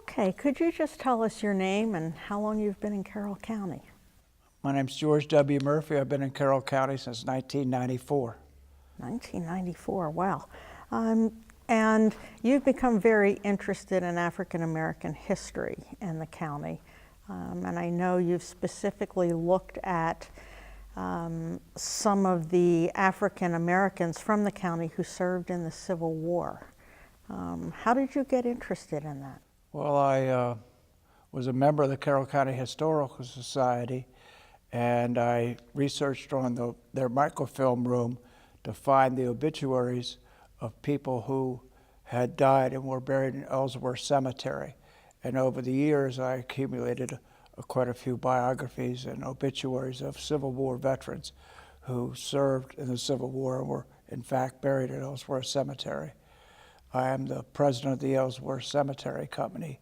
Okay, could you just tell us your name and how long you've been in Carroll County? My name's George W. Murphy. I've been in Carroll County since 1994. 1994, wow. And you've become very interested in African American history in the county. And I know you've specifically looked at some of the African Americans from the county who served in the Civil War. How did you get interested in that? Well, I was a member of the Carroll County Historical Society, and I researched on their microfilm room to find the obituaries of people who had died and were buried in Ellsworth Cemetery. And over the years, I accumulated quite a few biographies and obituaries of Civil War veterans who served in the Civil War and were, in fact, buried at Ellsworth Cemetery. I am the president of the Ellsworth Cemetery Company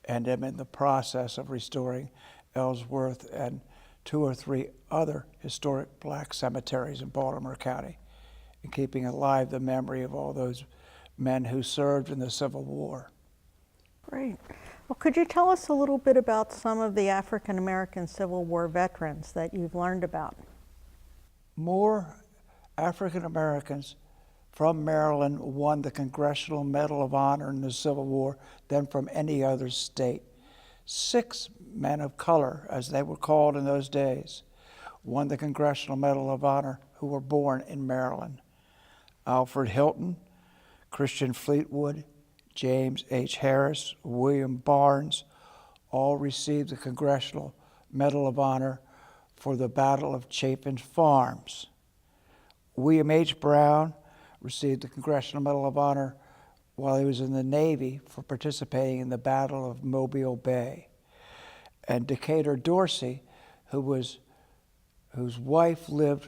and am in the process of restoring Ellsworth and 2 or 3 other historic black cemeteries in Baltimore County and keeping alive the memory of all those men who served in the Civil War. Great. Well, could you tell us a little bit about some of the African American Civil War veterans that you've learned about? More African Americans from Maryland won the Congressional Medal of Honor in the Civil War than from any other state. 6 men of color, as they were called in those days, won the Congressional Medal of Honor who were born in Maryland. Alfred Hilton, Christian Fleetwood, James H. Harris, William Barnes, all received the Congressional Medal of Honor for the Battle of Chapin's Farms. William H. Brown received the Congressional Medal of Honor while he was in the Navy for participating in the Battle of Mobile Bay. And Decatur Dorsey, whose wife lived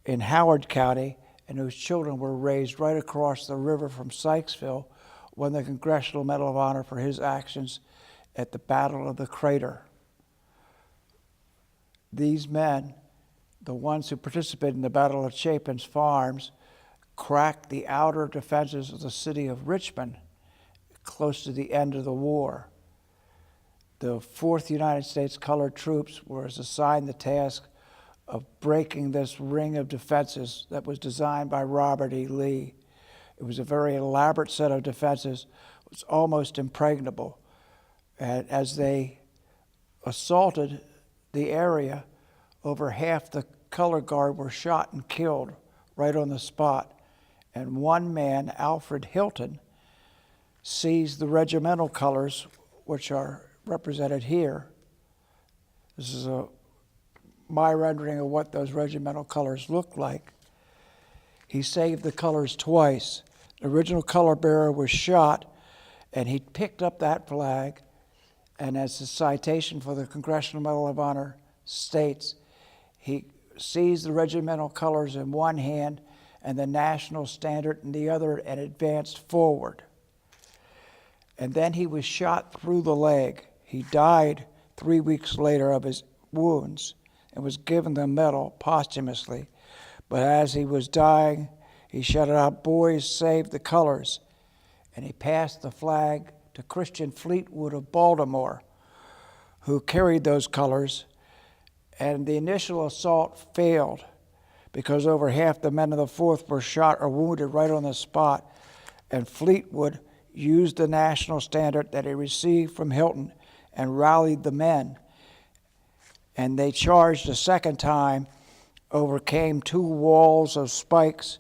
in Howard County and whose children were raised right across the river from Sykesville, won the Congressional Medal of Honor for his actions at the Battle of the Crater. These men, the ones who participated in the Battle of Chapin's Farms, cracked the outer defenses of the city of Richmond close to the end of the war. The 4th United States Colored Troops were assigned the task of breaking this ring of defenses that was designed by Robert E. Lee. It was a very elaborate set of defenses. It was almost impregnable. And as they assaulted the area, over half the color guard were shot and killed right on the spot. And one man, Alfred Hilton, seized the regimental colors, which are represented here. This is my rendering of what those regimental colors looked like. He saved the colors twice. The original color bearer was shot, and he picked up that flag, and as the citation for the Congressional Medal of Honor states, he seized the regimental colors in one hand and the national standard in the other and advanced forward. And then he was shot through the leg. He died 3 weeks later of his wounds and was given the medal posthumously. But as he was dying, he shouted out, "Boys, save the colors." And he passed the flag to Christian Fleetwood of Baltimore, who carried those colors. And the initial assault failed because over half the men of the 4th were shot or wounded right on the spot. And Fleetwood used the national standard that he received from Hilton and rallied the men. And they charged a second time, overcame 2 walls of spikes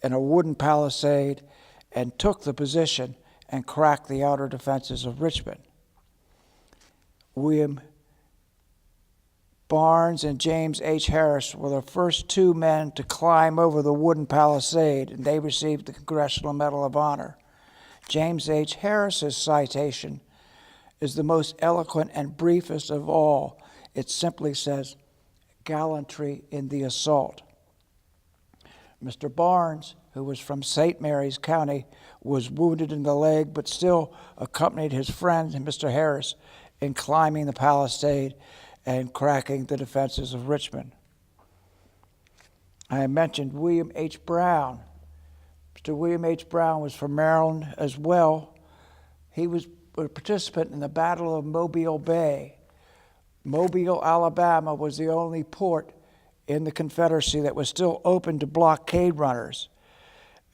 and a wooden palisade, and took the position and cracked the outer defenses of Richmond. William Barnes and James H. Harris were the first 2 men to climb over the wooden palisade, and they received the Congressional Medal of Honor. James H. Harris's citation is the most eloquent and briefest of all. It simply says, "Gallantry in the assault." Mr. Barnes, who was from St. Mary's County, was wounded in the leg, but still accompanied his friend, Mr. Harris, in climbing the palisade and cracking the defenses of Richmond. I mentioned William H. Brown. Mr. William H. Brown was from Maryland as well. He was a participant in the Battle of Mobile Bay. Mobile, Alabama was the only port in the Confederacy that was still open to blockade runners.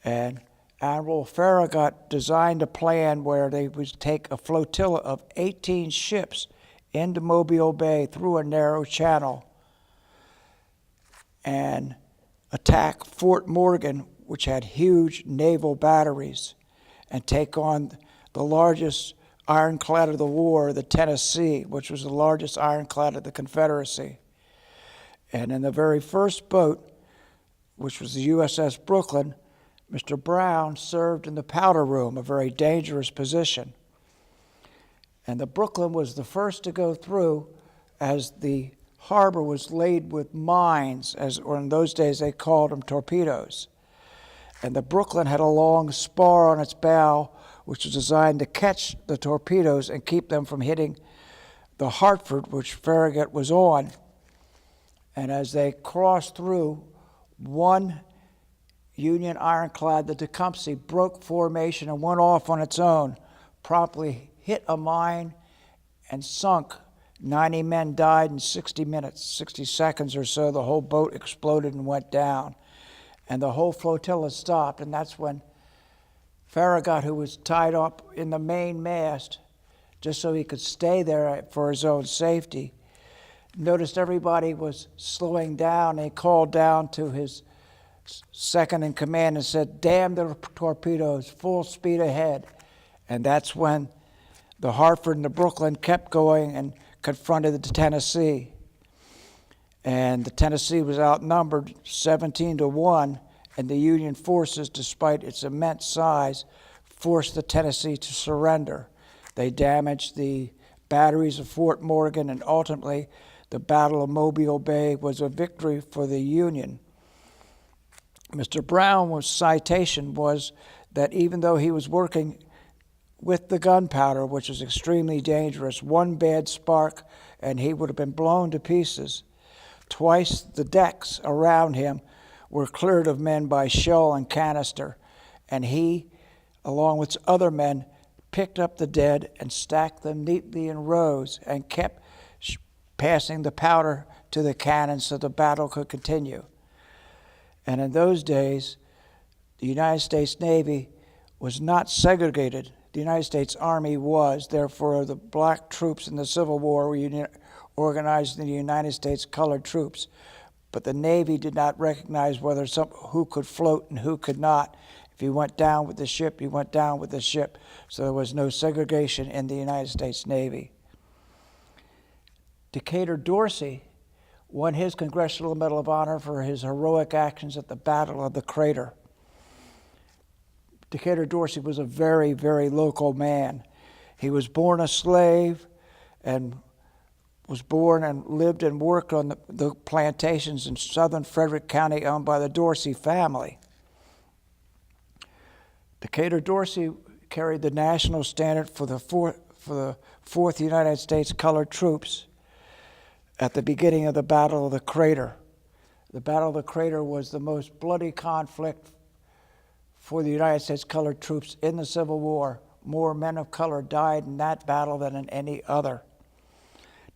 And Admiral Farragut designed a plan where they would take a flotilla of 18 ships into Mobile Bay through a narrow channel and attack Fort Morgan, which had huge naval batteries, and take on the largest ironclad of the war, the Tennessee, which was the largest ironclad of the Confederacy. And in the very first boat, which was the USS Brooklyn, Mr. Brown served in the powder room, a very dangerous position. And the Brooklyn was the first to go through, as the harbor was laid with mines, or in those days they called them torpedoes. And the Brooklyn had a long spar on its bow, which was designed to catch the torpedoes and keep them from hitting the Hartford, which Farragut was on. And as they crossed through, one Union ironclad, the Tecumseh, broke formation and went off on its own, promptly hit a mine and sunk. 90 men died in 60 minutes, 60 seconds or so. The whole boat exploded and went down. And the whole flotilla stopped, and that's when Farragut, who was tied up in the main mast, just so he could stay there for his own safety, noticed everybody was slowing down, and he called down to his second in command and said, "Damn the torpedoes, full speed ahead." And that's when the Hartford and the Brooklyn kept going and confronted the Tennessee. And the Tennessee was outnumbered 17-1, and the Union forces, despite its immense size, forced the Tennessee to surrender. They damaged the batteries of Fort Morgan, and ultimately the Battle of Mobile Bay was a victory for the Union. Mr. Brown's citation was that even though he was working with the gunpowder, which was extremely dangerous, one bad spark and he would have been blown to pieces. Twice the decks around him were cleared of men by shell and canister, and he, along with other men, picked up the dead and stacked them neatly in rows and kept passing the powder to the cannon so the battle could continue. And in those days, the United States Navy was not segregated. The United States Army was. Therefore, the black troops in the Civil War were organized in the United States Colored Troops. But the Navy did not recognize who could float and who could not. If you went down with the ship, you went down with the ship. So there was no segregation in the United States Navy. Decatur Dorsey won his Congressional Medal of Honor for his heroic actions at the Battle of the Crater. Decatur Dorsey was a very, very local man. He was born a slave and was born and lived and worked on the plantations in southern Frederick County owned by the Dorsey family. Decatur Dorsey carried the national standard for the 4th United States Colored Troops at the beginning of the Battle of the Crater. The Battle of the Crater was the most bloody conflict for the United States Colored Troops in the Civil War. More men of color died in that battle than in any other.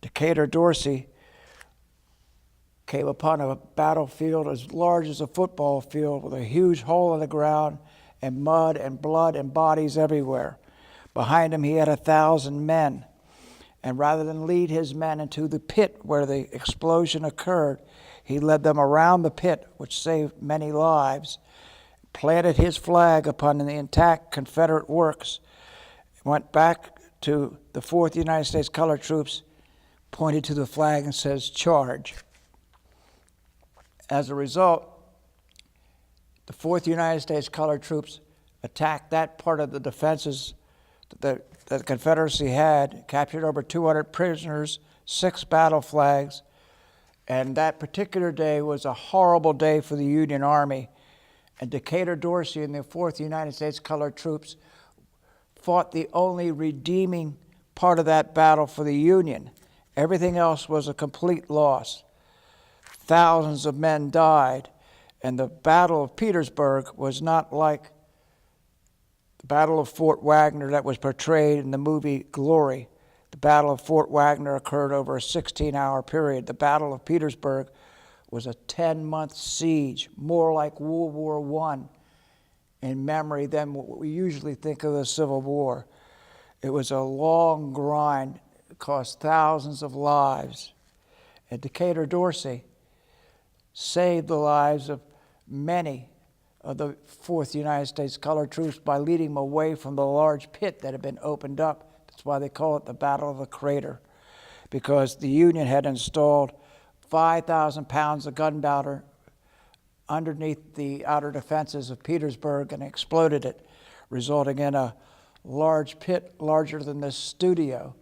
Decatur Dorsey came upon a battlefield as large as a football field with a huge hole in the ground and mud and blood and bodies everywhere. Behind him he had 1,000 men. And rather than lead his men into the pit where the explosion occurred, he led them around the pit, which saved many lives, planted his flag upon the intact Confederate works, went back to the 4th United States Colored Troops, pointed to the flag and says, "Charge." As a result, the 4th United States Colored Troops attacked that part of the defenses that the Confederacy had, captured over 200 prisoners, 6 battle flags, and that particular day was a horrible day for the Union Army. And Decatur Dorsey and the 4th United States Colored Troops fought the only redeeming part of that battle for the Union. Everything else was a complete loss. Thousands of men died, and the Battle of Petersburg was not like the Battle of Fort Wagner that was portrayed in the movie Glory. The Battle of Fort Wagner occurred over a 16-hour period. The Battle of Petersburg was a 10-month siege, more like World War I in memory than what we usually think of the Civil War. It was a long grind. It cost thousands of lives. And Decatur Dorsey saved the lives of many of the 4th United States Colored Troops by leading them away from the large pit that had been opened up. That's why they call it the Battle of the Crater, because the Union had installed 5,000 pounds of gunpowder underneath the outer defenses of Petersburg and exploded it, resulting in a large pit larger than this studio.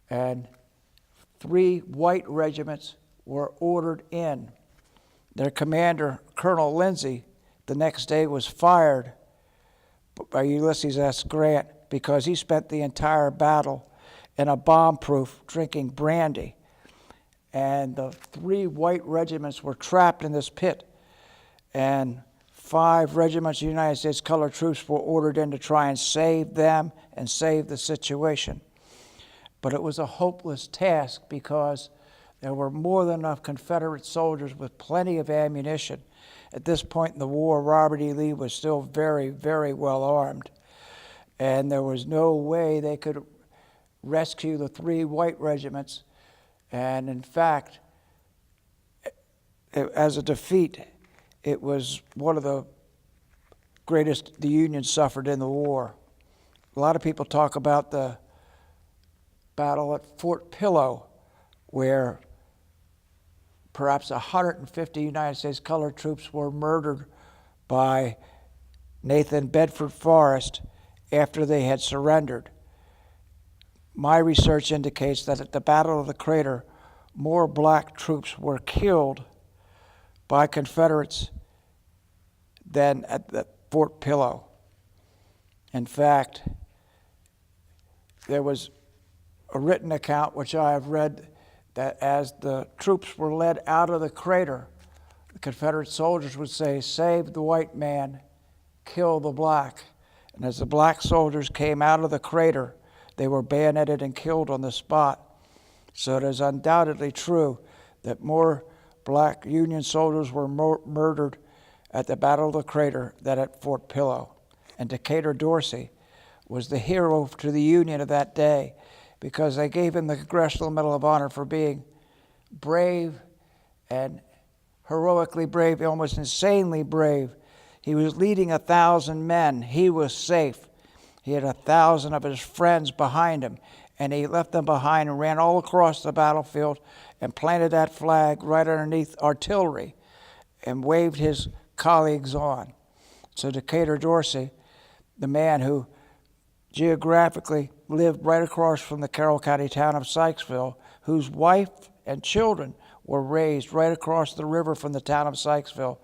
And 3 white regiments were ordered in. Their commander, Colonel Lindsey, the next day was fired by Ulysses S. Grant because he spent the entire battle in a bomb-proof drinking brandy. And the 3 white regiments were trapped in this pit, and 5 regiments of United States Colored Troops were ordered in to try and save them and save the situation. But it was a hopeless task because there were more than enough Confederate soldiers with plenty of ammunition. At this point in the war, Robert E. Lee was still very, very well armed, and there was no way they could rescue the 3 white regiments. And in fact, as a defeat, it was one of the greatest the Union suffered in the war. A lot of people talk about the battle at Fort Pillow, where perhaps 150 United States Colored Troops were murdered by Nathan Bedford Forrest after they had surrendered. My research indicates that at the Battle of the Crater, more black troops were killed by Confederates than at the Fort Pillow. In fact, there was a written account, which I have read, that as the troops were led out of the crater, the Confederate soldiers would say, "Save the white man, kill the black." And as the black soldiers came out of the crater, they were bayoneted and killed on the spot. So it is undoubtedly true that more black Union soldiers were murdered at the Battle of the Crater than at Fort Pillow. And Decatur Dorsey was the hero to the Union of that day, because they gave him the Congressional Medal of Honor for being brave and heroically brave, almost insanely brave. He was leading 1,000 men. He was safe. He had 1,000 of his friends behind him, and he left them behind and ran all across the battlefield and planted that flag right underneath artillery and waved his colleagues on. So Decatur Dorsey, the man who geographically lived right across from the Carroll County town of Sykesville, whose wife and children were raised right across the river from the town of Sykesville,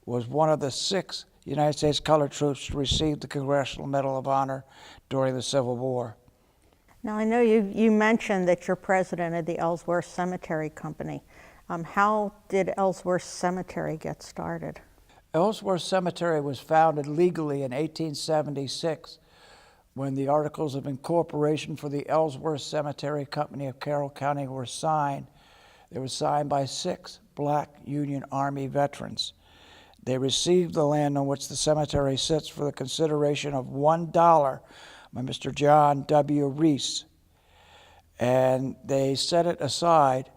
was one of the 6 United States Colored Troops to receive the Congressional Medal of Honor during the Civil War. Now, I know you mentioned that you're president of the Ellsworth Cemetery Company. How did Ellsworth Cemetery get started? Ellsworth Cemetery was founded legally in 1876 when the Articles of Incorporation for the Ellsworth Cemetery Company of Carroll County were signed. They were signed by 6 black Union Army veterans. They received the land on which the cemetery sits for the consideration of $1 by Mr. John W. Reese, and they set it aside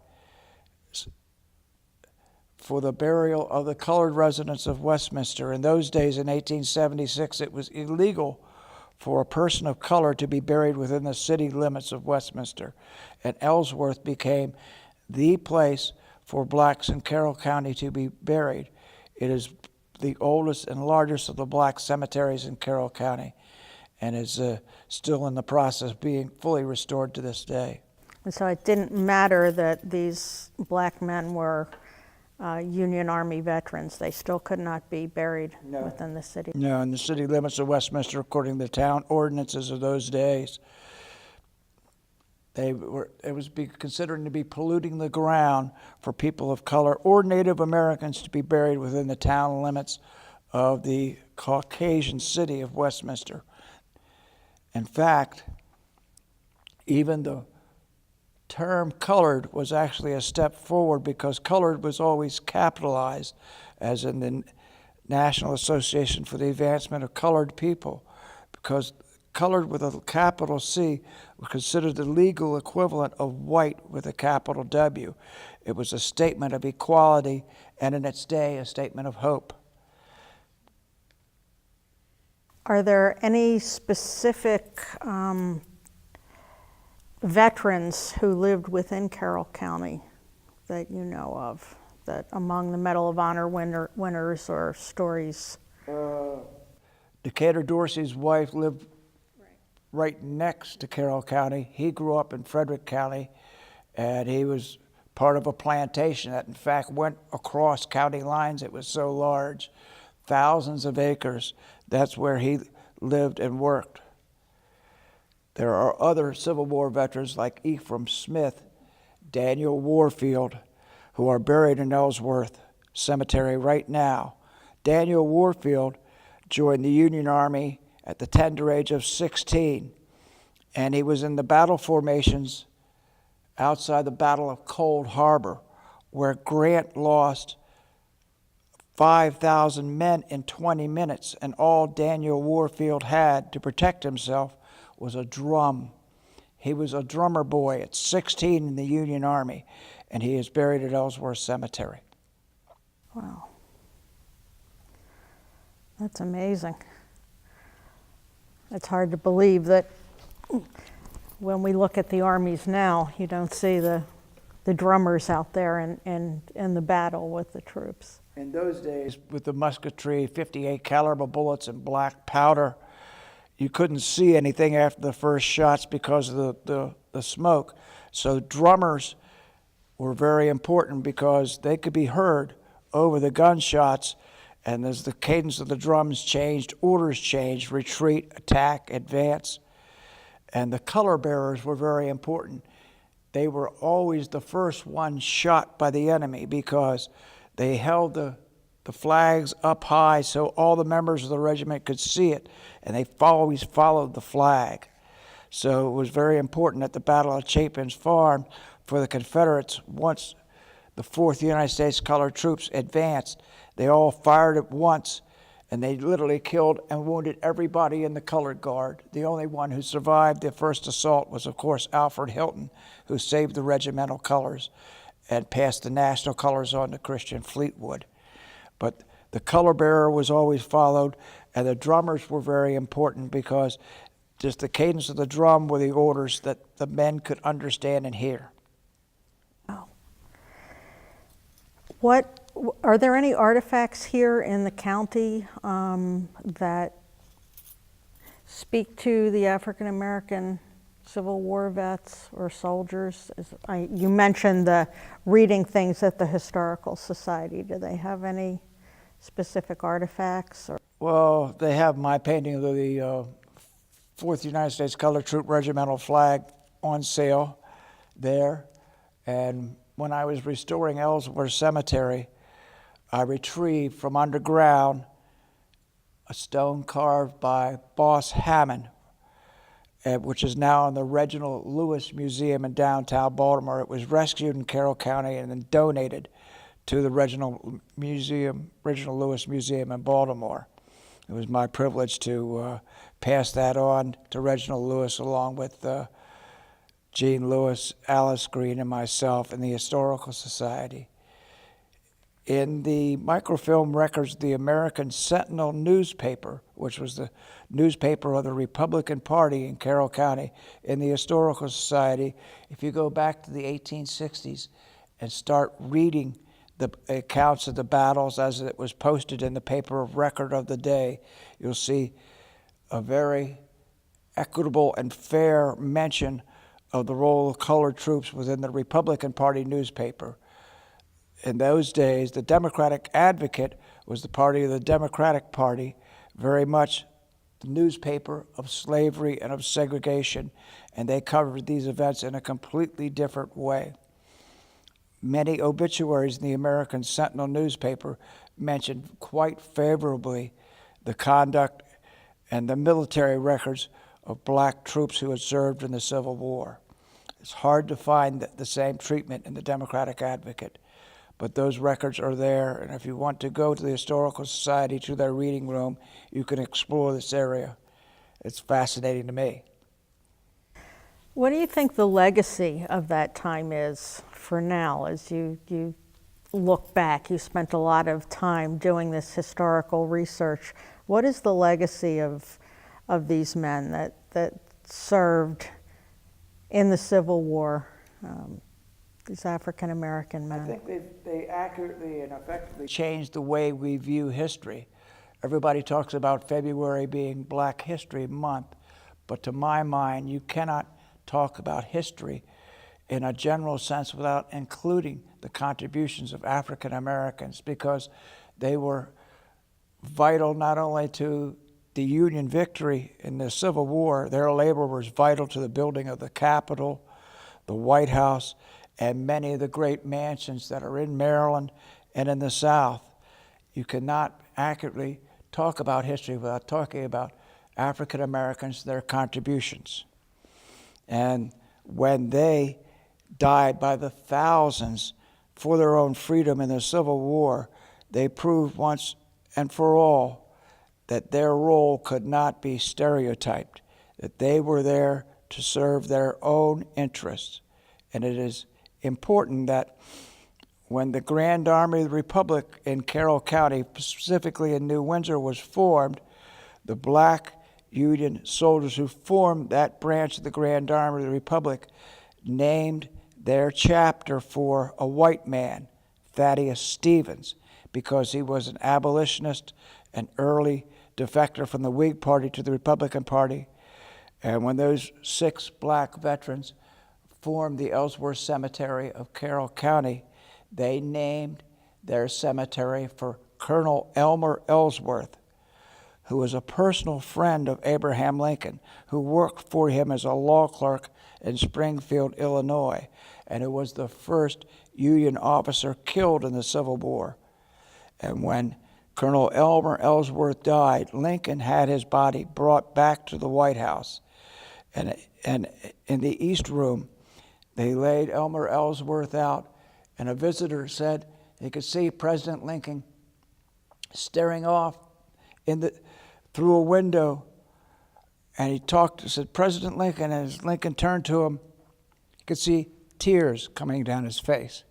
for the burial of the colored residents of Westminster. In those days, in 1876, it was illegal for a person of color to be buried within the city limits of Westminster, and Ellsworth became the place for blacks in Carroll County to be buried. It is the oldest and largest of the black cemeteries in Carroll County, and is still in the process of being fully restored to this day. And so it didn't matter that these black men were Union Army veterans. They still could not be buried within the city. No, in the city limits of Westminster, according to the town ordinances of those days, it was considered to be polluting the ground for people of color or Native Americans to be buried within the town limits of the Caucasian city of Westminster. In fact, even the term colored was actually a step forward, because colored was always capitalized, as in the National Association for the Advancement of Colored People, because colored with a capital C was considered the legal equivalent of white with a capital W. It was a statement of equality, and in its day, a statement of hope. Are there any specific veterans who lived within Carroll County that you know of, that among the Medal of Honor winners or stories? Decatur Dorsey's wife lived right next to Carroll County. He grew up in Frederick County, and he was part of a plantation that in fact went across county lines. It was so large, thousands of acres. That's where he lived and worked. There are other Civil War veterans like Ephraim Smith, Daniel Warfield, who are buried in Ellsworth Cemetery right now. Daniel Warfield joined the Union Army at the tender age of 16, and he was in the battle formations outside the Battle of Cold Harbor, where Grant lost 5,000 men in 20 minutes, and all Daniel Warfield had to protect himself was a drum. He was a drummer boy at 16 in the Union Army, and he is buried at Ellsworth Cemetery. Wow. That's amazing. It's hard to believe that when we look at the armies now, you don't see the drummers out there in the battle with the troops. In those days, with the musketry, 58 caliber bullets and black powder, you couldn't see anything after the first shots because of the smoke. So drummers were very important because they could be heard over the gunshots, and as the cadence of the drums changed, orders changed: retreat, attack, advance. And the color bearers were very important. They were always the first ones shot by the enemy because they held the flags up high so all the members of the regiment could see it, and they always followed the flag. So it was very important at the Battle of Chapin's Farm for the Confederates. Once the 4th United States Colored Troops advanced, they all fired at once, and they literally killed and wounded everybody in the colored guard. The only one who survived the first assault was, of course, Alfred Hilton, who saved the regimental colors and passed the national colors on to Christian Fleetwood. But the color bearer was always followed, and the drummers were very important because just the cadence of the drum were the orders that the men could understand and hear. Oh. Are there any artifacts here in the county that speak to the African American Civil War vets or soldiers? You mentioned the reading things at the Historical Society. Do they have any specific artifacts? Well, they have my painting of the 4th United States Colored Troop Regimental flag on sale there. And when I was restoring Ellsworth Cemetery, I retrieved from underground a stone carved by Boss Hammond, which is now in the Reginald Lewis Museum in downtown Baltimore. It was rescued in Carroll County and then donated to the Reginald Lewis Museum in Baltimore. It was my privilege to pass that on to Reginald Lewis along with Gene Lewis, Alice Green, and myself in the Historical Society. In the microfilm records of the American Sentinel newspaper, which was the newspaper of the Republican Party in Carroll County, in the Historical Society, if you go back to the 1860s and start reading the accounts of the battles as it was posted in the paper of record of the day, you'll see a very equitable and fair mention of the role of colored troops within the Republican Party newspaper. In those days, the Democratic Advocate was the party of the Democratic Party, very much the newspaper of slavery and of segregation, and they covered these events in a completely different way. Many obituaries in the American Sentinel newspaper mentioned quite favorably the conduct and the military records of black troops who had served in the Civil War. It's hard to find the same treatment in the Democratic Advocate, but those records are there, and if you want to go to the Historical Society, to their reading room, you can explore this area. It's fascinating to me. What do you think the legacy of that time is for now as you look back? You spent a lot of time doing this historical research. What is the legacy of these men that served in the Civil War, these African American men? I think they accurately and effectively changed the way we view history. Everybody talks about February being Black History Month, but to my mind, you cannot talk about history in a general sense without including the contributions of African Americans, because they were vital not only to the Union victory in the Civil War. Their labor was vital to the building of the Capitol, the White House, and many of the great mansions that are in Maryland and in the South. You cannot accurately talk about history without talking about African Americans, their contributions. And when they died by the thousands for their own freedom in the Civil War, they proved once and for all that their role could not be stereotyped, that they were there to serve their own interests. And it is important that when the Grand Army of the Republic in Carroll County, specifically in New Windsor, was formed, the black Union soldiers who formed that branch of the Grand Army of the Republic named their chapter for a white man, Thaddeus Stevens, because he was an abolitionist, an early defector from the Whig Party to the Republican Party. And when those 6 black veterans formed the Ellsworth Cemetery of Carroll County, they named their cemetery for Colonel Elmer Ellsworth, who was a personal friend of Abraham Lincoln, who worked for him as a law clerk in Springfield, Illinois, and who was the first Union officer killed in the Civil War. And when Colonel Elmer Ellsworth died, Lincoln had his body brought back to the White House. And in the East Room, they laid Elmer Ellsworth out, and a visitor said he could see President Lincoln staring off through a window, and he said, "President Lincoln," and as Lincoln turned to him, he could see tears coming down his face.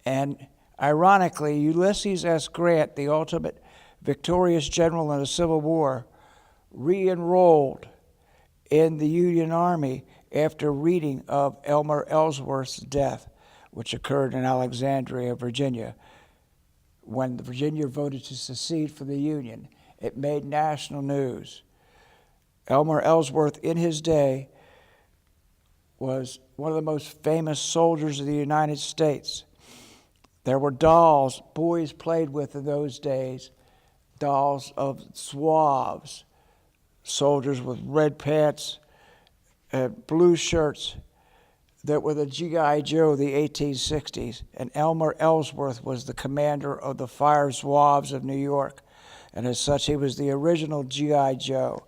And ironically, Ulysses S. Grant, the ultimate victorious general in the Civil War, re-enrolled in the Union Army after reading of Elmer Ellsworth's death, which occurred in Alexandria, Virginia. When Virginia voted to secede from the Union, it made national news. Elmer Ellsworth, in his day, was one of the most famous soldiers of the United States. There were dolls boys played with in those days, dolls of Zouaves, soldiers with red pants and blue shirts that were the G.I. Joe of the 1860s. And Elmer Ellsworth was the commander of the Fire Zouaves of New York. And as such, he was the original G.I. Joe.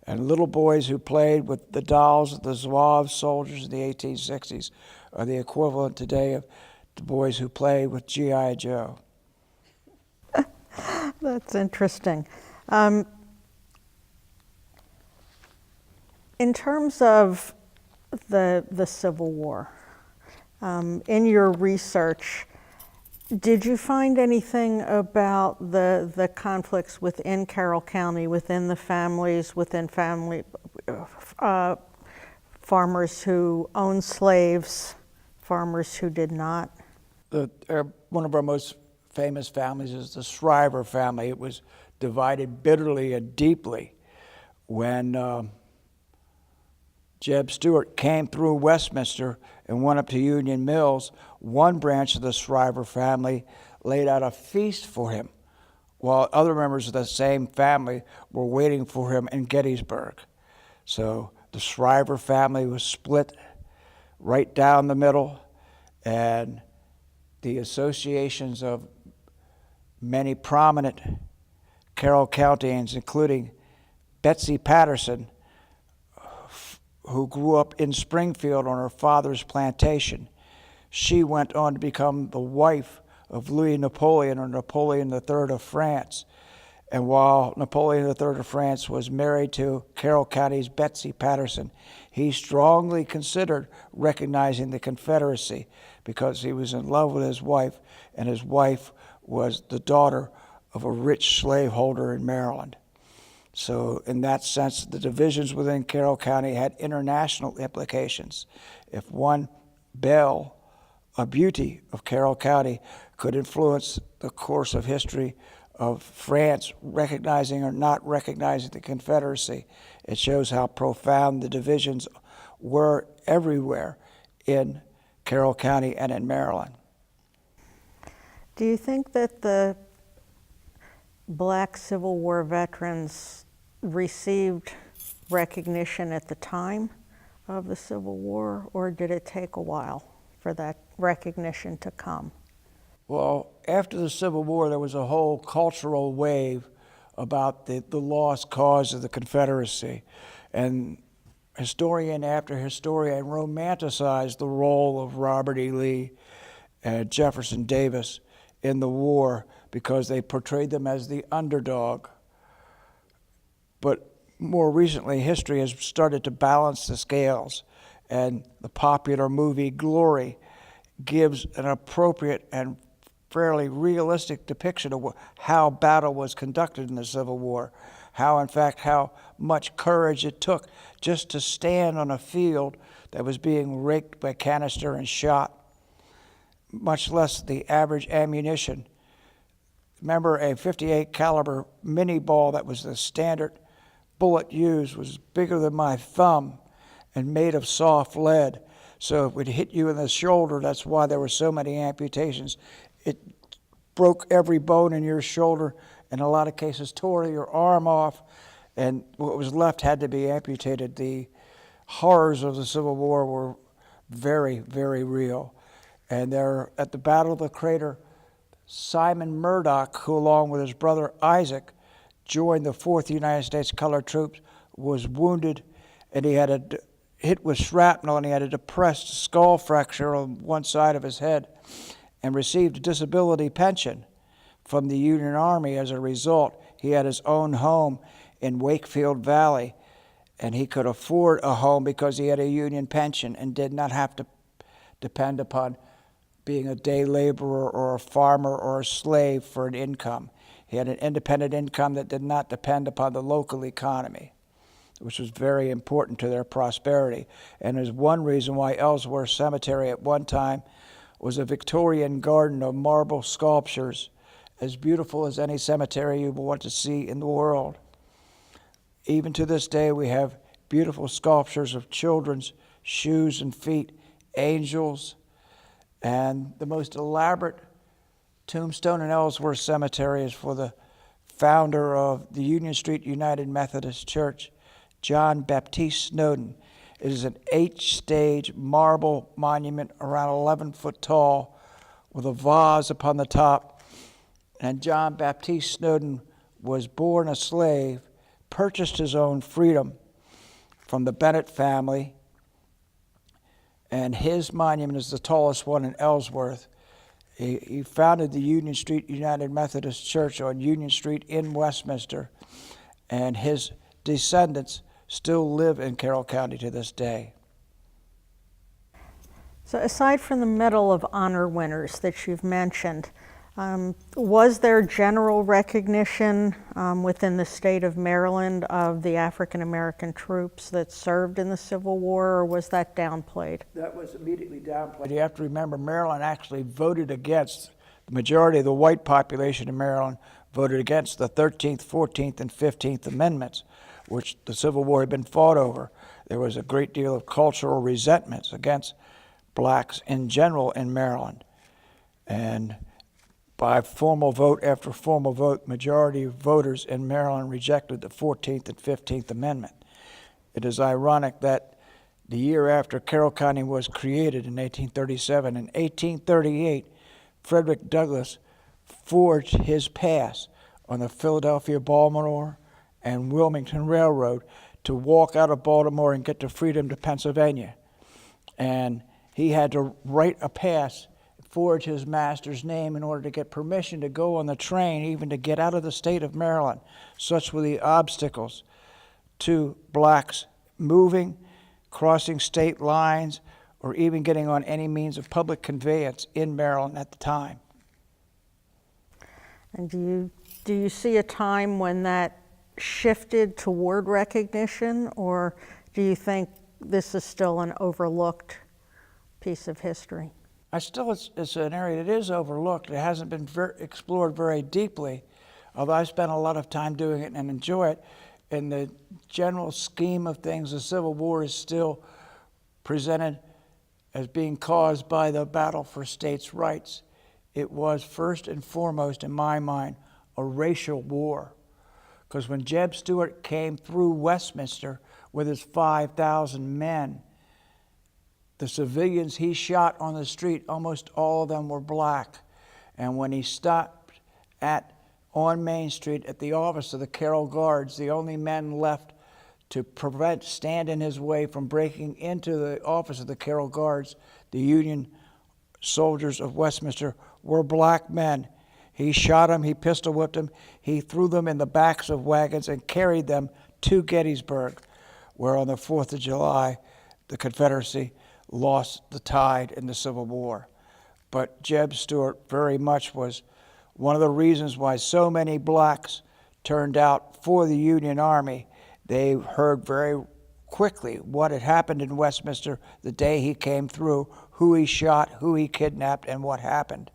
And little boys who played with the dolls of the Zouave soldiers in the 1860s are the equivalent today of the boys who play with G.I. Joe. That's interesting. In terms of the Civil War, in your research, did you find anything about the conflicts within Carroll County, within the families, within family farmers who owned slaves, farmers who did not? One of our most famous families is the Shriver family. It was divided bitterly and deeply when Jeb Stuart came through Westminster and went up to Union Mills. One branch of the Shriver family laid out a feast for him, while other members of the same family were waiting for him in Gettysburg. So the Shriver family was split right down the middle, and the associations of many prominent Carroll Countians, including Betsy Patterson, who grew up in Springfield on her father's plantation. She went on to become the wife of Louis Napoleon, or Napoleon III of France. And while Napoleon III of France was married to Carroll County's Betsy Patterson, he strongly considered recognizing the Confederacy because he was in love with his wife, and his wife was the daughter of a rich slaveholder in Maryland. So in that sense, the divisions within Carroll County had international implications. If one belle, a beauty of Carroll County, could influence the course of history of France recognizing or not recognizing the Confederacy, it shows how profound the divisions were everywhere in Carroll County and in Maryland. Do you think that the Black Civil War veterans received recognition at the time of the Civil War, or did it take a while for that recognition to come? Well, after the Civil War, there was a whole cultural wave about the lost cause of the Confederacy. And historian after historian romanticized the role of Robert E. Lee and Jefferson Davis in the war because they portrayed them as the underdog. But more recently, history has started to balance the scales, and the popular movie Glory gives an appropriate and fairly realistic depiction of how battle was conducted in the Civil War, how much courage it took just to stand on a field that was being raked by canister and shot, much less the average ammunition. Remember, a .58 caliber mini ball that was the standard bullet used was bigger than my thumb and made of soft lead. So if it would hit you in the shoulder, that's why there were so many amputations. It broke every bone in your shoulder, in a lot of cases tore your arm off, and what was left had to be amputated. The horrors of the Civil War were very, very real. And there, at the Battle of the Crater, Simon Murdoch, who along with his brother Isaac joined the 4th United States Colored Troops, was wounded, and he had a hit with shrapnel, and he had a depressed skull fracture on one side of his head, and received a disability pension from the Union Army. As a result, he had his own home in Wakefield Valley, and he could afford a home because he had a Union pension and did not have to depend upon being a day laborer or a farmer or a slave for an income. He had an independent income that did not depend upon the local economy, which was very important to their prosperity, and is one reason why Ellsworth Cemetery at one time was a Victorian garden of marble sculptures, as beautiful as any cemetery you would want to see in the world. Even to this day, we have beautiful sculptures of children's shoes and feet, angels, and the most elaborate tombstone in Ellsworth Cemetery is for the founder of the Union Street United Methodist Church, John Baptiste Snowden. It is an 8-stage marble monument around 11 foot tall with a vase upon the top. And John Baptiste Snowden was born a slave, purchased his own freedom from the Bennett family, and his monument is the tallest one in Ellsworth. He founded the Union Street United Methodist Church on Union Street in Westminster, and his descendants still live in Carroll County to this day. So aside from the Medal of Honor winners that you've mentioned, was there general recognition within the state of Maryland of the African American troops that served in the Civil War, or was that downplayed? That was immediately downplayed. You have to remember, Maryland actually voted against, the majority of the white population in Maryland voted against the 13th, 14th, and 15th Amendments, which the Civil War had been fought over. There was a great deal of cultural resentments against blacks in general in Maryland. And by formal vote after formal vote, majority of voters in Maryland rejected the 14th and 15th Amendment. It is ironic that the year after Carroll County was created in 1837, in 1838, Frederick Douglass forged his pass on the Philadelphia, Baltimore, and Wilmington Railroad to walk out of Baltimore and get to freedom to Pennsylvania. And he had to write a pass, forge his master's name in order to get permission to go on the train, even to get out of the state of Maryland. Such were the obstacles to blacks moving, crossing state lines, or even getting on any means of public conveyance in Maryland at the time. And do you see a time when that shifted toward recognition, or do you think this is still an overlooked piece of history? It's an area that is overlooked. It hasn't been explored very deeply, although I spent a lot of time doing it and enjoy it. In the general scheme of things, the Civil War is still presented as being caused by the battle for states' rights. It was first and foremost, in my mind, a racial war. Because when Jeb Stuart came through Westminster with his 5,000 men, the civilians he shot on the street, almost all of them were black. And when he stopped on Main Street at the office of the Carroll Guards, the only men left to stand in his way from breaking into the office of the Carroll Guards, the Union soldiers of Westminster, were black men. He shot them, he pistol whipped them, he threw them in the backs of wagons and carried them to Gettysburg, where on the 4th of July, the Confederacy lost the tide in the Civil War. But Jeb Stuart very much was one of the reasons why so many blacks turned out for the Union Army. They heard very quickly what had happened in Westminster the day he came through, who he shot, who he kidnapped, and what happened.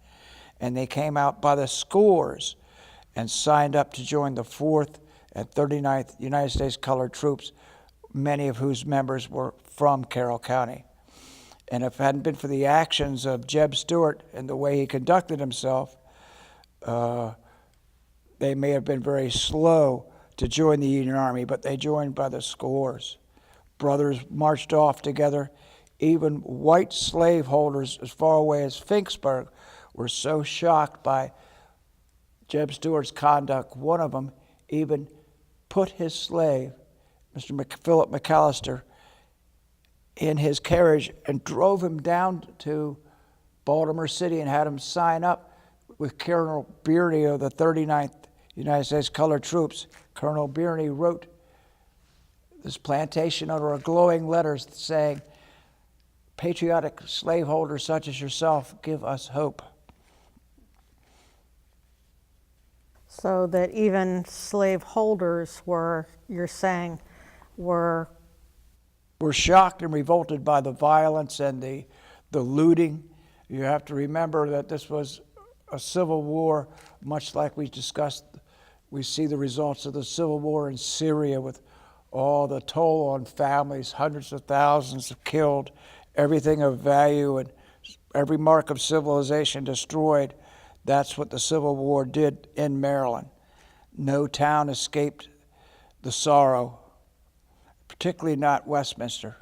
And they came out by the scores and signed up to join the 4th and 39th United States Colored Troops, many of whose members were from Carroll County. And if it hadn't been for the actions of Jeb Stuart and the way he conducted himself, they may have been very slow to join the Union Army, but they joined by the scores. Brothers marched off together. Even white slaveholders as far away as Finksburg were so shocked by Jeb Stuart's conduct, one of them even put his slave, Mr. Philip McAllister, in his carriage and drove him down to Baltimore City and had him sign up with Colonel Birney of the 39th United States Colored Troops. Colonel Birney wrote this plantation under a glowing letter saying, "Patriotic slaveholders such as yourself, give us hope." So that even slaveholders were, you're saying, were shocked and revolted by the violence and the looting. You have to remember that this was a civil war, much like we discussed. We see the results of the civil war in Syria with all the toll on families, hundreds of thousands of killed, everything of value and every mark of civilization destroyed. That's what the Civil War did in Maryland. No town escaped the sorrow, particularly not Westminster.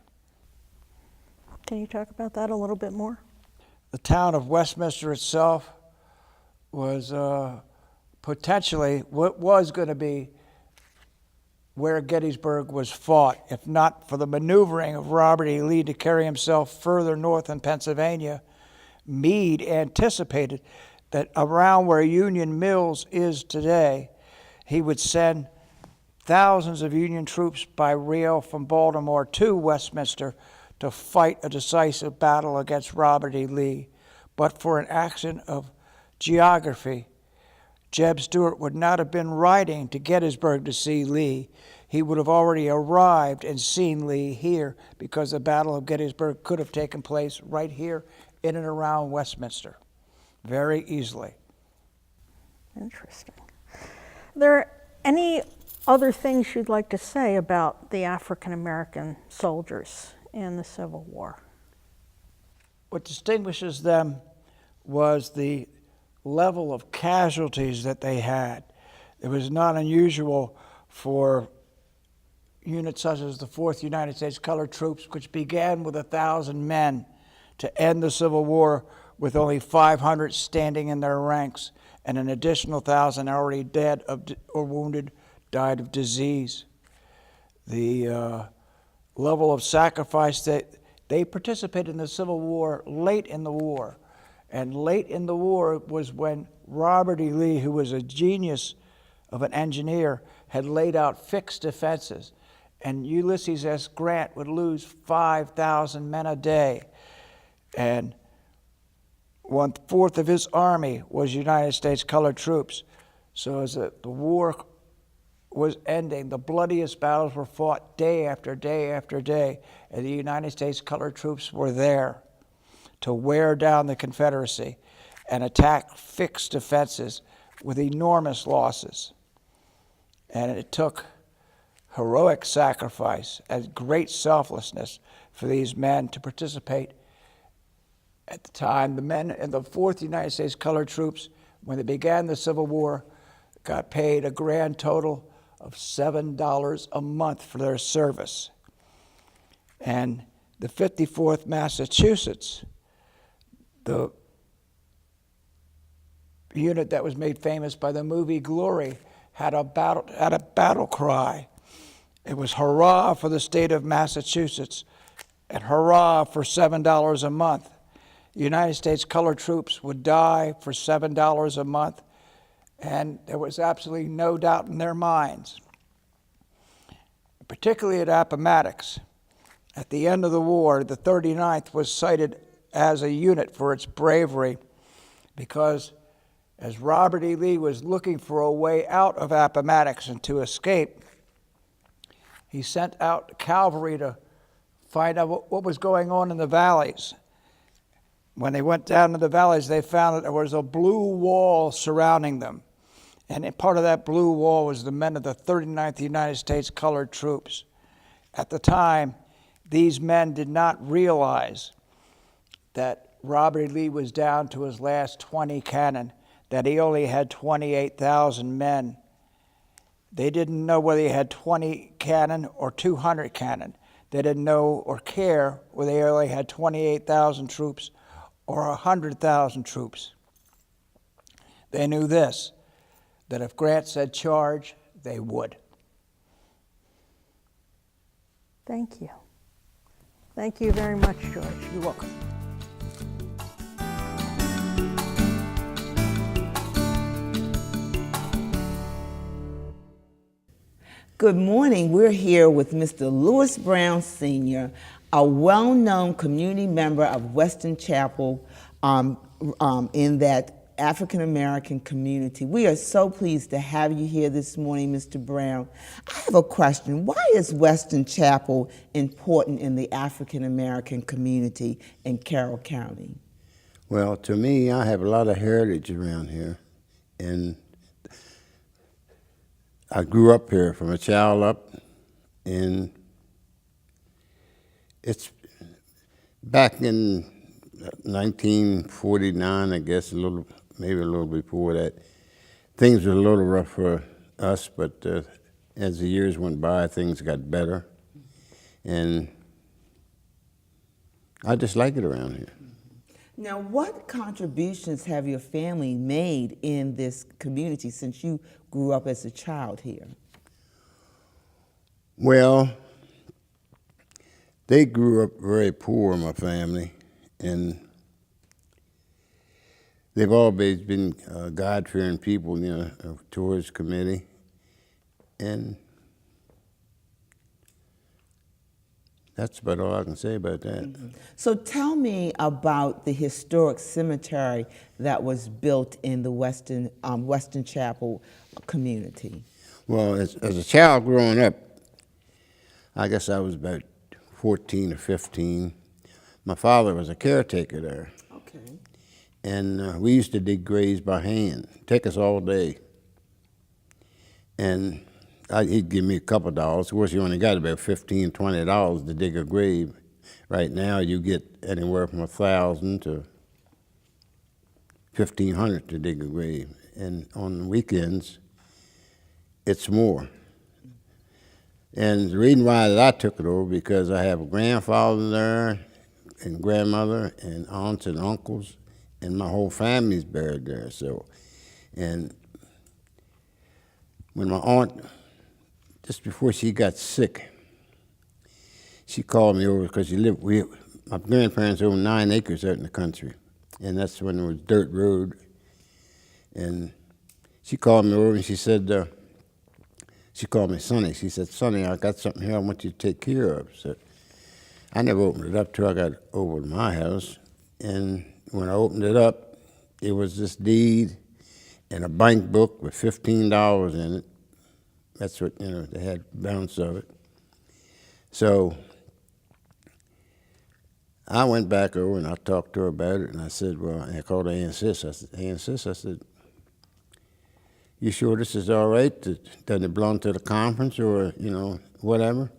Can you talk about that a little bit more? The town of Westminster itself was potentially what was going to be where Gettysburg was fought, if not for the maneuvering of Robert E. Lee to carry himself further north in Pennsylvania. Meade anticipated that around where Union Mills is today, he would send thousands of Union troops by rail from Baltimore to Westminster to fight a decisive battle against Robert E. Lee. But for an accident of geography, Jeb Stuart would not have been riding to Gettysburg to see Lee. He would have already arrived and seen Lee here, because the Battle of Gettysburg could have taken place right here in and around Westminster very easily. Interesting. Are there any other things you'd like to say about the African American soldiers in the Civil War? What distinguishes them was the level of casualties that they had. It was not unusual for units such as the 4th United States Colored Troops, which began with 1,000 men, to end the Civil War with only 500 standing in their ranks and an additional 1,000 already dead or wounded, died of disease. The level of sacrifice that they participated in the Civil War late in the war. And late in the war was when Robert E. Lee, who was a genius of an engineer, had laid out fixed defenses. And Ulysses S. Grant would lose 5,000 men a day. And 1/4 of his army was United States colored troops. So as the war was ending, the bloodiest battles were fought day after day after day, and the United States colored troops were there to wear down the Confederacy and attack fixed defenses with enormous losses. And it took heroic sacrifice and great selflessness for these men to participate. At the time, the men in the 4th United States Colored Troops, when they began the Civil War, got paid a grand total of $7 a month for their service. And the 54th Massachusetts, the unit that was made famous by the movie Glory, had a battle cry. It was hurrah for the state of Massachusetts and hurrah for $7 a month. United States colored troops would die for $7 a month, and there was absolutely no doubt in their minds, particularly at Appomattox. At the end of the war, the 39th was cited as a unit for its bravery because as Robert E. Lee was looking for a way out of Appomattox and to escape, he sent out cavalry to find out what was going on in the valleys. When they went down to the valleys, they found that there was a blue wall surrounding them. And part of that blue wall was the men of the 39th United States Colored Troops. At the time, these men did not realize that Robert E. Lee was down to his last 20 cannon, that he only had 28,000 men. They didn't know whether he had 20 cannon or 200 cannon. They didn't know or care whether they only had 28,000 troops or 100,000 troops. They knew this, that if Grant said charge, they would. Thank you. Thank you very much, George. You're welcome. Good morning. We're here with Mr. Lewis Brown Sr., a well-known community member of Western Chapel in that African-American community. We are so pleased to have you here this morning, Mr. Brown. I have a question. Why is Western Chapel important in the African-American community in Carroll County? Well, to me, I have a lot of heritage around here, and I grew up here from a child up, and it's back in 1949, I guess, maybe a little before that. Things were a little rough for us, but as the years went by, things got better, and I just like it around here. Now, what contributions have your family made in this community since you grew up as a child here? Well, they grew up very poor, my family, and they've always been God-fearing people, towards committee, and that's about all I can say about that. Mm-hmm. So tell me about the historic cemetery that was built in the Western Chapel community. Well, as a child growing up, I guess I was about 14 or 15. My father was a caretaker there. Okay. And we used to dig graves by hand. Take us all day. And he'd give me a couple of dollars. Of course, you only got about $15, $20 to dig a grave. Right now, you get anywhere from $1,000 to $1,500 to dig a grave. And on weekends, it's more. And the reason why that I took it over, because I have a grandfather there, and grandmother, and aunts and uncles, and my whole family's buried there. So, and when my aunt just before she got sick, she called me over because my grandparents owned 9 acres out in the country, and that's when there was dirt road. And she called me over and she said, she called me Sonny. She said, Sonny, I got something here I want you to take care of. So I never opened it up till I got over to my house. And when I opened it up, it was this deed and a bank book with $15 in it. That's what, they had balance of it. So I went back over and I talked to her about it, and I said, well, I called her Aunt Sis. I said, Aunt Sis, I said, you sure this is all right? Doesn't it belong to the conference or, whatever?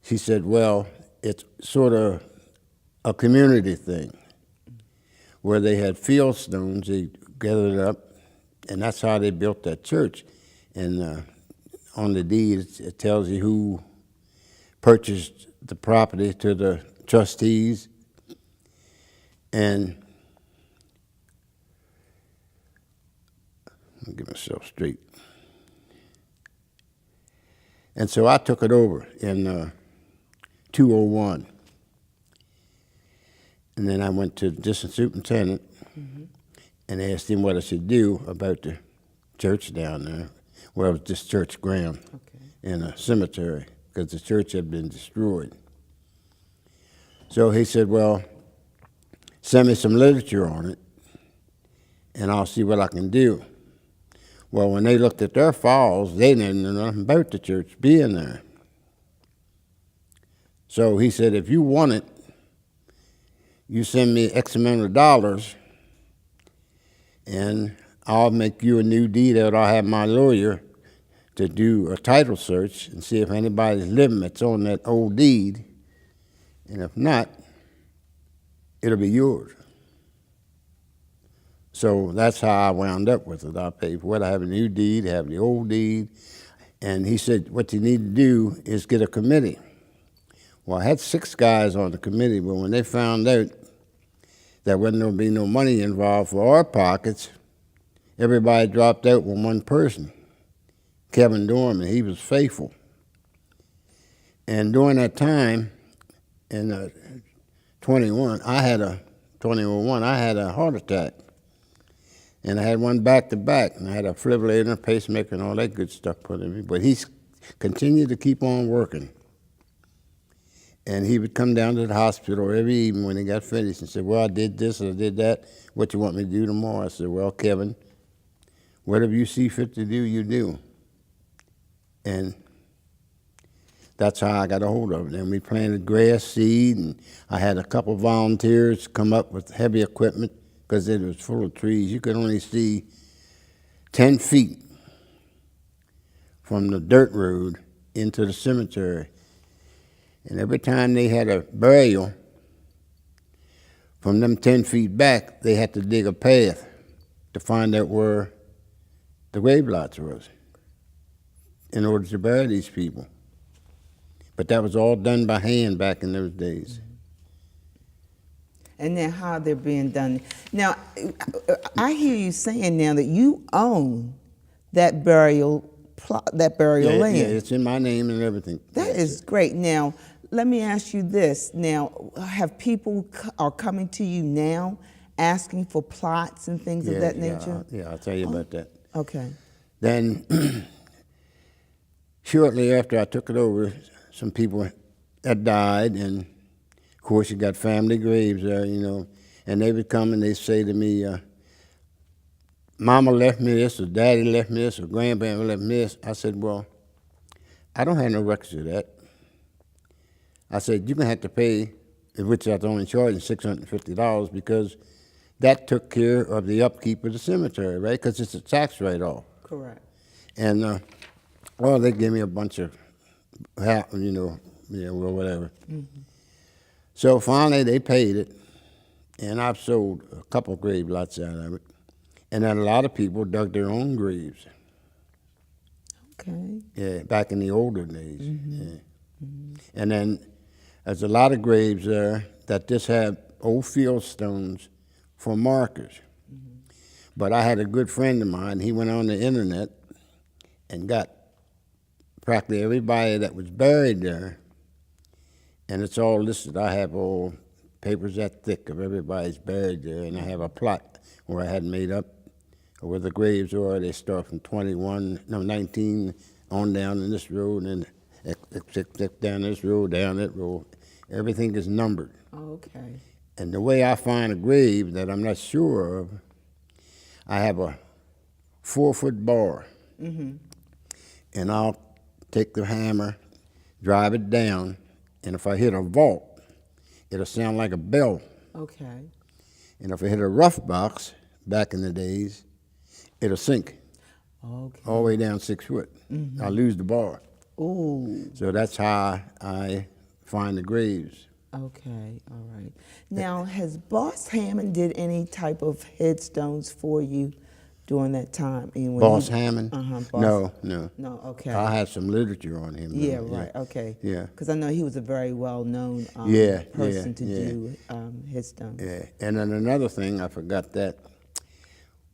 She said, well, it's sort of a community thing where they had field stones, they gathered up, and that's how they built that church. And on the deed, it tells you who purchased the property to the trustees. And I'll get myself straight. And so I took it over in 201. And then I went to the district superintendent and asked him what I should do about the church down there. Well, it was just church ground in a cemetery because the church had been destroyed. So he said, well, send me some literature on it and I'll see what I can do. Well, when they looked at their files, they didn't know nothing about the church being there. So he said, if you want it, you send me X amount of dollars, and I'll make you a new deed out. I'll have my lawyer to do a title search and see if anybody's living that's on that old deed, and if not, it'll be yours. So that's how I wound up with it. I paid for it. I have a new deed, have the old deed, and he said, what you need to do is get a committee. Well, I had 6 guys on the committee, but when they found out that wasn't going to be no money involved for our pockets, everybody dropped out with one person, Kevin Dorman. He was faithful. And during that time, in 2001, I had a heart attack. And I had one back to back, and I had a defibrillator, pacemaker, and all that good stuff put in me. But he continued to keep on working. And he would come down to the hospital every evening when he got finished and said, well, I did this and I did that. What you want me to do tomorrow? I said, well, Kevin, whatever you see fit to do, you do. And that's how I got a hold of it. And we planted grass seed, and I had a couple volunteers come up with heavy equipment because it was full of trees. You could only see 10 feet from the dirt road into the cemetery. And every time they had a burial, from them 10 feet back, they had to dig a path to find out where the grave lots was in order to bury these people. But that was all done by hand back in those days. And then how they're being done. Now, I hear you saying now that you own that burial land. Yeah, it's in my name and everything. That is great. Now, let me ask you this. Now, have people are coming to you now asking for plots and things of that nature? Yeah, I'll tell you about that. Okay. Then, shortly after I took it over, some people had died, and of course you got family graves there, and they would come and they'd say to me, Mama left me this, or Daddy left me this, or Grandparent left me this. I said, well, I don't have no records of that. I said, you're going to have to pay, which I was only charging $650, because that took care of the upkeep of the cemetery, right? Because it's a tax write-off. Correct. And, they gave me a bunch of, whatever. Mm-hmm. So finally they paid it, and I've sold a couple grave lots out of it. And then a lot of people dug their own graves. Okay. Yeah, back in the older days. Mm-hmm. Yeah. Mm-hmm. And then there's a lot of graves there that just have old field stones for markers. Mm-hmm. But I had a good friend of mine, he went on the internet and got practically everybody that was buried there, and it's all listed. I have all papers that thick of everybody's buried there, and I have a plot where I had made up where the graves are. They start from 19 on down in this road, and then down this road, down that road. Everything is numbered. Okay. And the way I find a grave that I'm not sure of, I have a 4-foot bar, and I'll take the hammer, drive it down, and if I hit a vault, it'll sound like a bell. Okay. And if I hit a rough box, back in the days, it'll sink Okay. all the way down 6 foot. I lose the bar. Ooh. So that's how I find the graves. Okay. All right. Now, has Boss Hammond did any type of headstones for you during that time? And when Boss Hammond? Boss. No. No. Okay. I have some literature on him. Yeah, though. right. Okay. Yeah. Because I know he was a very well-known Yeah, person yeah, to yeah. do headstones. Yeah. And then another thing, I forgot that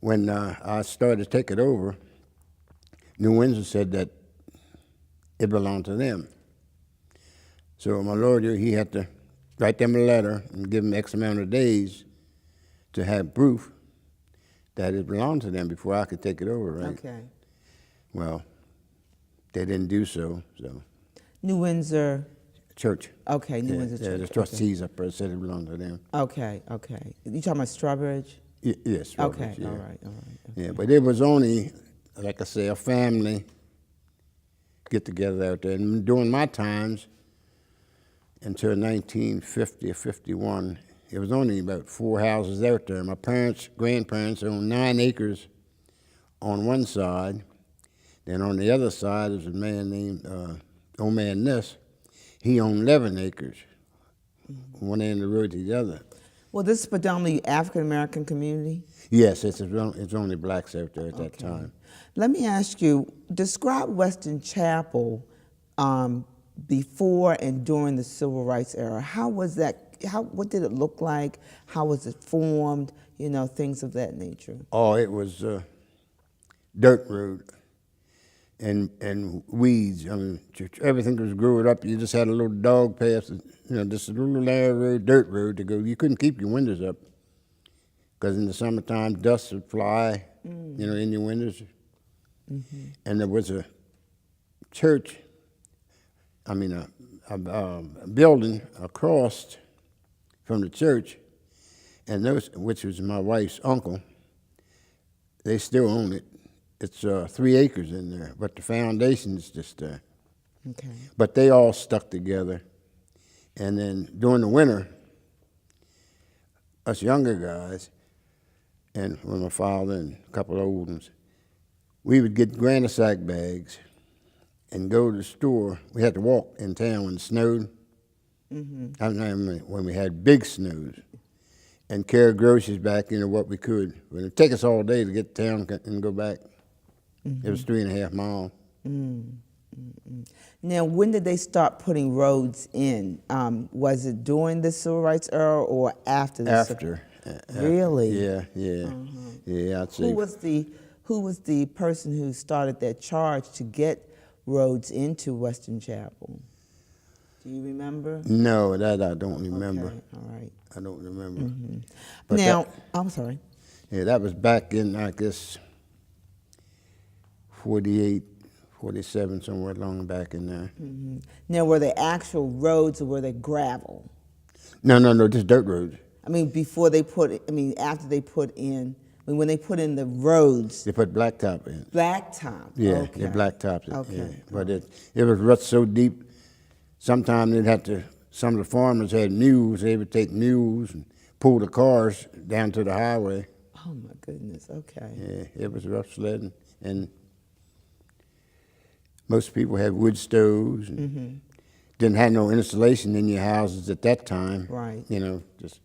when I started to take it over, New Windsor said that it belonged to them. So my lawyer, he had to write them a letter and give them X amount of days to have proof that it belonged to them before I could take it over, right? Okay. Well, they didn't do so, so. New Windsor. Church. Okay, New Windsor Yeah, Church. the trustees up there said it belonged to them. Okay. Okay. You talking about Strawbridge? Yes, Okay. Roberts, yeah. All right. All right. Okay. Yeah, but it was only, like I say, a family get together out there. And during my times, until 1950 or 51, it was only about 4 houses out there. My grandparents owned 9 acres on one side. Then on the other side was a man named Old Man Ness. He owned 11 acres, one end of the road to the other. Well, this is predominantly African American community. Yes, it's only blacks out there at that time. Let me ask you, describe Western Chapel before and during the Civil Rights era. How was that? What did it look like? How was it formed? You know, things of that nature. Oh, it was dirt road and weeds. I mean, everything was growing up. You just had a little dog path, just a little narrow road, dirt road to go. You couldn't keep your windows up because in the summertime, dust would fly, in your windows. And there was a church, a building across from the church, and which was my wife's uncle, they still own it. It's 3 acres in there, but the foundation is just there. Okay. But they all stuck together. And then during the winter, us younger guys, and with my father and a couple of old ones, we would get granny sack bags and go to the store. We had to walk in town when it snowed. I remember when we had big snows, and carry groceries back, what we could. But it'd take us all day to get to town and go back. It was 3.5 miles. Now, when did they start putting roads in? Was it during the Civil Rights era or after? After. Really? Yeah. Yeah, I'd say. Who was the person who started that charge to get roads into Western Chapel? Do you remember? No, that I don't remember. Okay, all right. I don't remember. But Now, I'm sorry. Yeah, that was back in, I guess, 48, 47, somewhere along back in there. Now, were they actual roads or were they gravel? No, just dirt roads. I mean, after they put in, when they put in the roads, They put blacktop in. blacktop. Yeah, Okay. they blacktopped it. Okay. Yeah. But it was rut so deep, sometimes some of the farmers had mules. They would take mules and pull the cars down to the highway. Oh my goodness. Okay. Yeah, it was rough sledding. And most people had wood stoves and didn't have no insulation in your houses at that time. Right. Just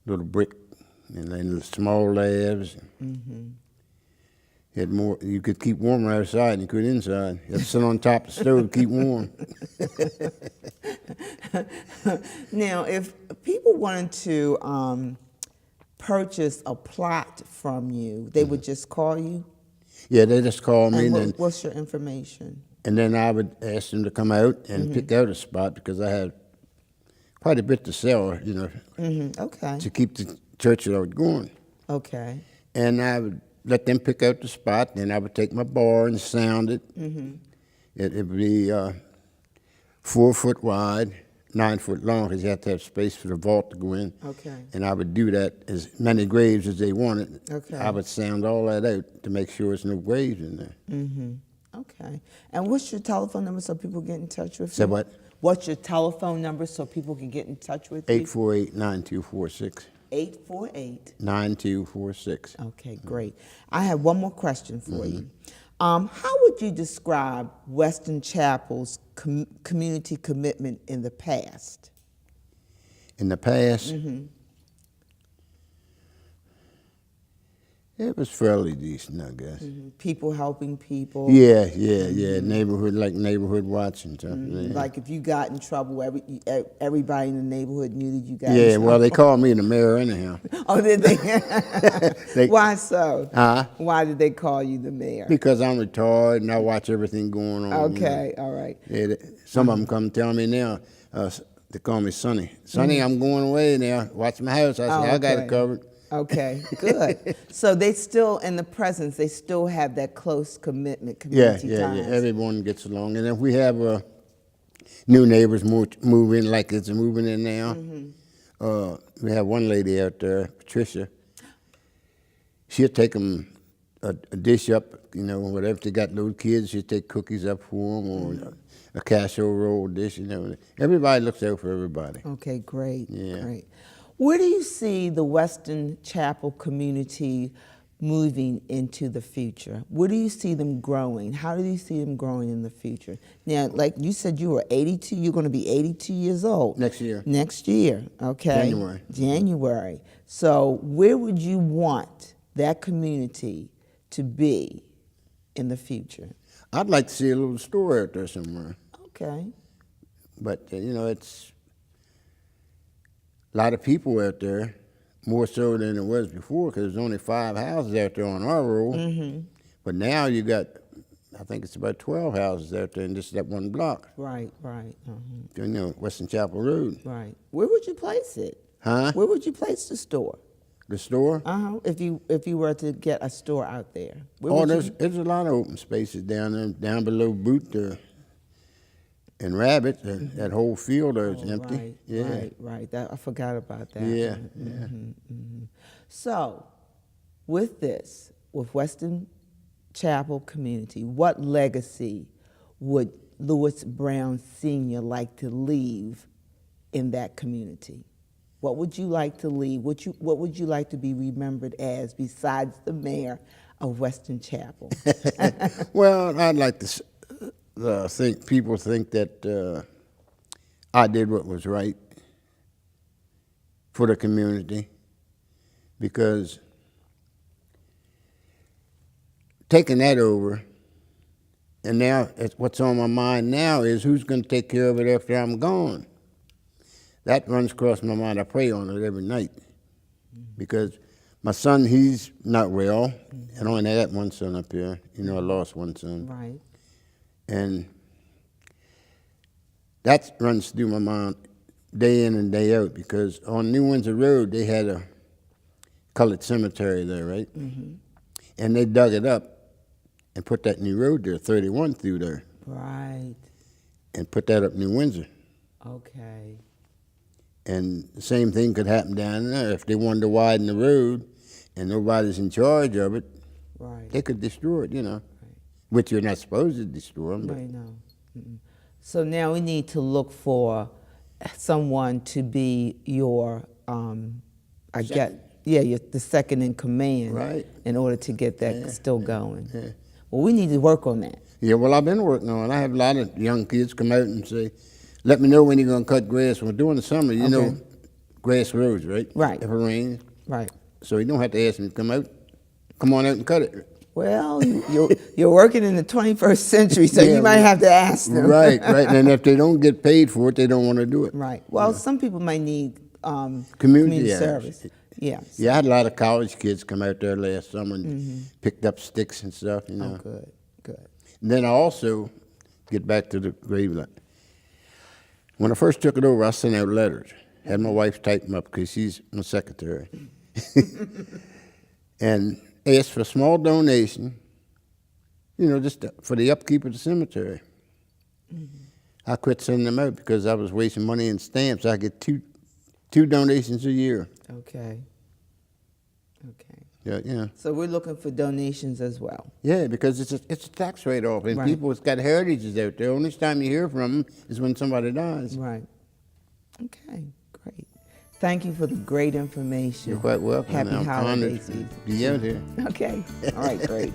little brick and then small labs. You could keep warmer outside than you could inside. You had to sit on top of the stove to keep warm. Now, if people wanted to purchase a plot from you, they would just call you? Yeah, they just called me. And And then what's your information? And then I would ask them to come out and pick out a spot because I had quite a bit to sell, you know, Okay. to keep the church that I was going. Okay. And I would let them pick out the spot, and I would take my bar and sound it. It would be 4 foot wide, 9 foot long, because you have to have space for the vault to go in. Okay. And I would do that as many graves as they wanted. Okay. I would sound all that out to make sure there's no graves in there. Okay. And what's your telephone number so people get in touch with you? Say what? What's your telephone number so people can get in touch with you? 848-9246. 848. 9246. Okay, great. I have one more question for you. How would you describe Western Chapel's community commitment in the past? In the past, it was fairly decent, I guess. People helping people? Yeah. Neighborhood watch and stuff. Like if you got in trouble, everybody in the neighborhood knew that you got in Yeah, trouble? well, they called me the mayor anyhow. Oh, did they? Why so? Huh? Why did they call you the mayor? Because I'm retired and I watch everything going on. Okay, all right. You know. Some of them come tell me now, they call me Sonny. Sonny, I'm going away now. Watch my house. I say, I got it covered. Okay, good. So they still, in the presence, they still have that close commitment, Yeah, community ties. everyone gets along. And if we have new neighbors move in like it's moving in now, we have one lady out there, Patricia. She'll take them a dish up, you know, whatever. If they got little kids, she'll take cookies up for them or a casserole dish, you know. Everybody looks out for everybody. Okay, great, Yeah. great. Where do you see the Western Chapel community moving into the future? Where do you see them growing? How do you see them growing in the future? Now, like you said, you were 82, you're going to be 82 years old. Next year. Next year, okay. January. January. So where would you want that community to be in the future? I'd like to see a little store out there somewhere. Okay. But, you know, it's a lot of people out there, more so than it was before, because there's only 5 houses out there on our road. But now you got, I think it's about 12 houses out there in just that one block. Right, right. You know, Western Chapel Road. Right. Where would you place it? Huh? Where would you place the store? The store? If you were to get a store out there. Where Oh, would you- there's a lot of open spaces down there, down below Boot and Rabbit. That whole field there is empty. Right, Yeah. right. That, I forgot about that. Yeah, So, with this, with Western Chapel community, what legacy would Lewis Brown Sr. like to leave in that community? What would you like to leave? What would you like to be remembered as besides the mayor of Western Chapel? Well, I'd like to think people think that I did what was right for the community, because taking that over, and now what's on my mind now is who's going to take care of it after I'm gone. That runs across my mind. I pray on it every night, because my son, he's not well, and I only had one son up here. You know, I lost one son. Right. And that runs through my mind day in and day out, because on New Windsor Road, they had a colored cemetery there, right? And they dug it up and put that new road there, 31 through there, Right. and put that up New Windsor. Okay. And the same thing could happen down there. If they wanted to widen the road and nobody's in charge of it, Right. they could destroy it, you know, which you're not supposed to destroy them. But Right, no. So now we need to look for someone to be your, the second in command, Right. in order to get that still going. Well, we need to work on that. Yeah, well, I've been working on it. I have a lot of young kids come out and say, let me know when you're going to cut grass. Well, during the summer, you know, grass grows, right? Right. If it rains. Right. So you don't have to ask me to come out. Come on out and cut it. Well, you're working in the 21st century, so Yeah, you might have to ask them. Right. And if they don't get paid for it, they don't want to do it. Right. Well, some people might need Community community hours. service. Yeah. Yeah, I had a lot of college kids come out there last summer and picked up sticks and stuff, you know. Oh, good, good. And then I also get back to the grave lot. When I first took it over, I sent out letters. Had my wife type them up because she's my secretary. And asked for a small donation, you know, just for the upkeep of the cemetery. I quit sending them out because I was wasting money in stamps. I get two donations a year. Okay. Okay. Yeah, yeah. So we're looking for donations as well. Yeah, because it's a tax write-off, and Right. people that's got heritages out there, only time you hear from them is when somebody dies. Right. Okay, great. Thank you for the great information. You're quite welcome. Happy I'm holidays. honored to be out here. Okay. All right, great.